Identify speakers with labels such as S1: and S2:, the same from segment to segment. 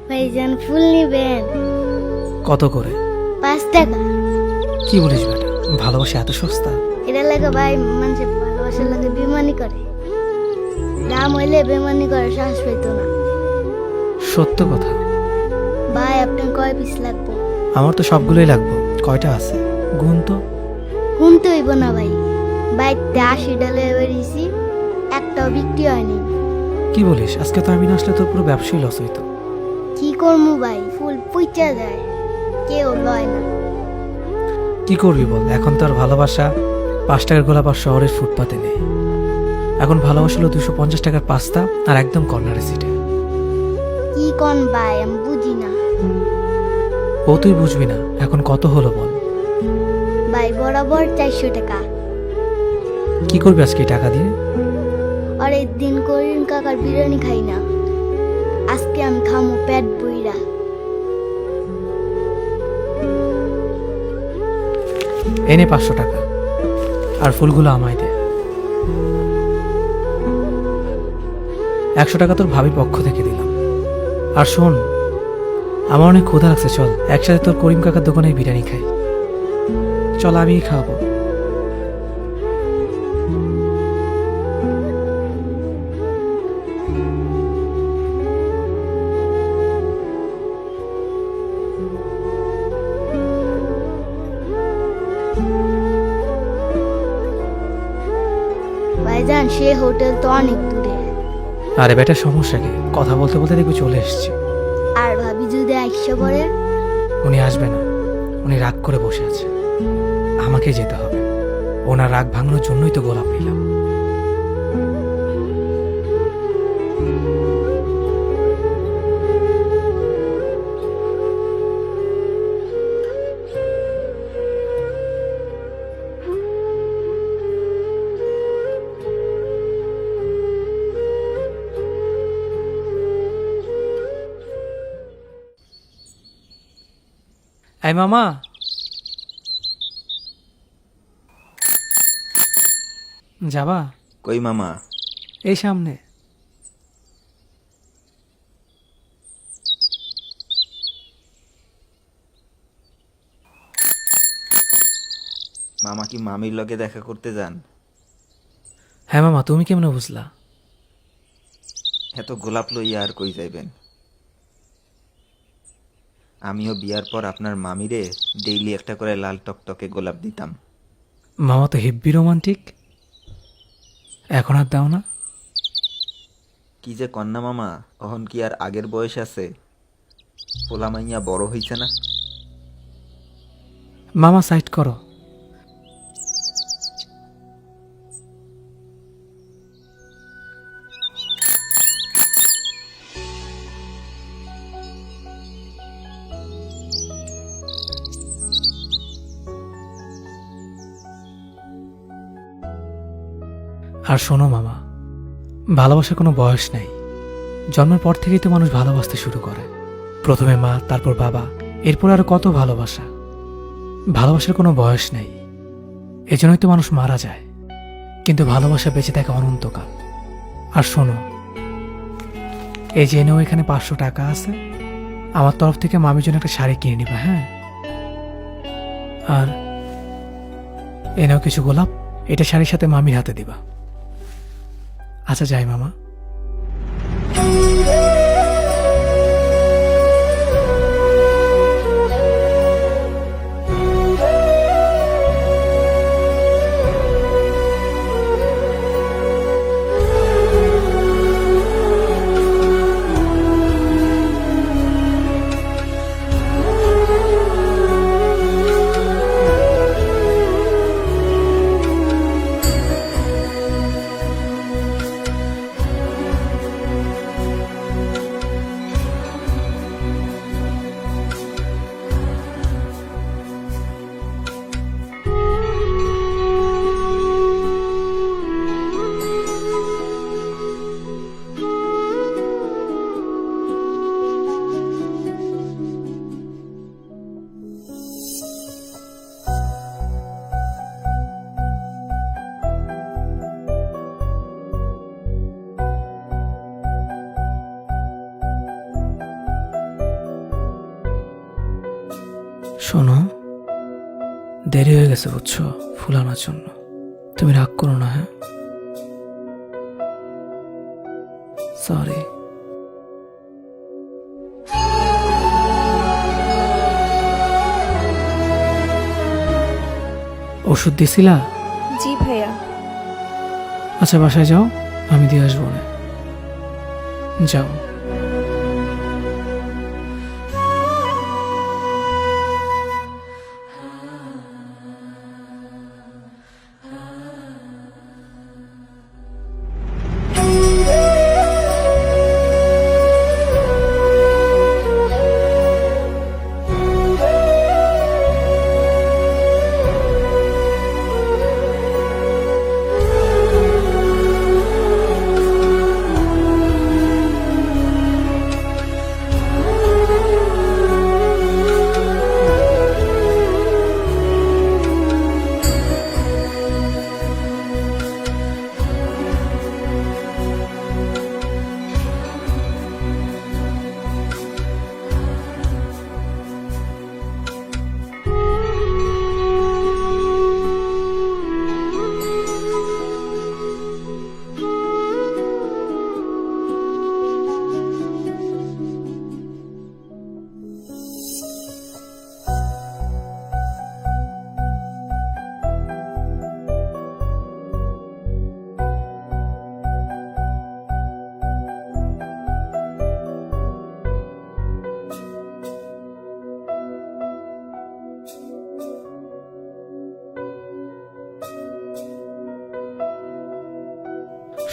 S1: ভাইজান ফুল নিবেন?
S2: কত করে?
S1: 5 টাকা।
S2: কি বলিস বেটা, ভালোবাসা এত সস্তা?
S1: এটা লাগে ভাই, মানুষের ভালোবাসার লাগে বেমানি করে। দাম হইলে বেমানি করে সাহস পাইতো না।
S2: সত্য কথা।
S1: ভাই আপনার কয় পিস লাগবো?
S2: আমার তো সবগুলোই লাগবে। কয়টা আছে গুণ তো।
S1: গুনতে হইব না ভাই, বাইতে 80 ডালে বেরিয়েছি, একটাও বিক্রি হয়নি।
S2: কি বলিস, আজকে তো আমি না আসলে তোর পুরো ব্যবসায়ী লস হইতো।
S1: কি করবো ভাই, ফুল পইচা যায়, কেউ লয় না।
S2: কি করবি বল, এখন তো আর ভালোবাসা 5 টাকার গোলাপ আর শহরের ফুটপাতে নেই। এখন ভালোবাসা হলো 250 টাকার পাস্তা আর একদম কর্নারে সিটে।
S1: কি কন ভাই, আমি বুঝি না।
S2: ও তুই বুঝবি না, এখন কত হলো বল।
S1: ভাই বরাবর 400 টাকা।
S2: কি করবি আজকে এই টাকা দিয়ে?
S1: আর দিন করিম কাকার বিরিয়ানি খাই না, আজকে আমি খামো পেট বইরা।
S2: এনে 500 টাকা, আর ফুলগুলো আমায় দে। 100 টাকা তোর ভাবির পক্ষ থেকে দিলাম। আর শোন, আমার অনেক ক্ষুধা লাগছে, চল একসাথে তোর করিম কাকার দোকানে বিরিয়ানি খাই। চল, আমিই খাওয়াবো।
S1: ভাইজান সে হোটেল তো অনেক দূরে।
S2: আরে বেটা, সমস্যা কি? কথা বলতে বলতে দেখবি চলে এসেছি।
S1: আর ভাবি যদি আইসা পড়ে?
S2: উনি আসবে না, উনি রাগ করে বসে আছে। আমাকে যেতে হবে, ওনার রাগ ভাঙানোর জন্যই তো গোলাপ নিলাম। এই মামা, যাবা?
S3: কই মামা?
S2: এই সামনে।
S3: মামা কি মামির লগে দেখা করতে যান?
S2: হ্যাঁ মামা, তুমি কেমনে বুঝলা?
S3: এত গোলাপ লইয়া আর কই যাইবেন? আমিও বিয়ার পর আপনার মামিরে ডেইলি একটা করে লাল টকটকে গোলাপ দিতাম।
S2: মামা তো হেব্বি রোমান্টিক, এখন আর দাও না?
S3: কি যে কন্যা মামা, অহন কি আর আগের বয়স আছে? পোলা মাইয়া বড় হইছে না?
S2: মামা সাইড করো। আর শোনো মামা, ভালোবাসার কোনো বয়স নেই। জন্মের পর থেকেই তো মানুষ ভালোবাসতে শুরু করে। প্রথমে মা, তারপর বাবা, এরপর আরো কত ভালোবাসা। ভালোবাসার কোনো বয়স নেই, এজন্যই তো মানুষ মারা যায়, কিন্তু ভালোবাসা বেঁচে থাকে অনন্তকাল। আর শোনো, এই যে এনেও এখানে 500 টাকা আছে, আমার তরফ থেকে মামির জন্য একটা শাড়ি কিনে নিবা, হ্যাঁ? আর এনেও কিছু গোলাপ, এটা শাড়ির সাথে মামির হাতে দিবা। আচ্ছা যাই মামা। শোনো, দেরি হয়ে গেছে বুঝছো ফুল আনার জন্য। তুমি রাগ করো না, হ্যাঁ? সরি। ওষুধ দিছিলা?
S4: জি ভাইয়া।
S2: আচ্ছা বাসায় যাও, আমি দিয়ে আসবো না। যাও।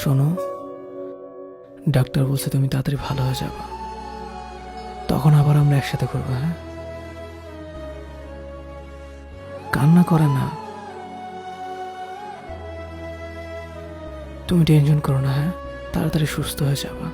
S2: শোনো, ডাক্তার বলছে তুমি তাড়াতাড়ি ভালো হয়ে যাবে, তখন আবার আমরা একসাথে করবো, হ্যাঁ? কান্না করে না, তুমি টেনশন করো না, হ্যাঁ? তাড়াতাড়ি সুস্থ হয়ে যাবা।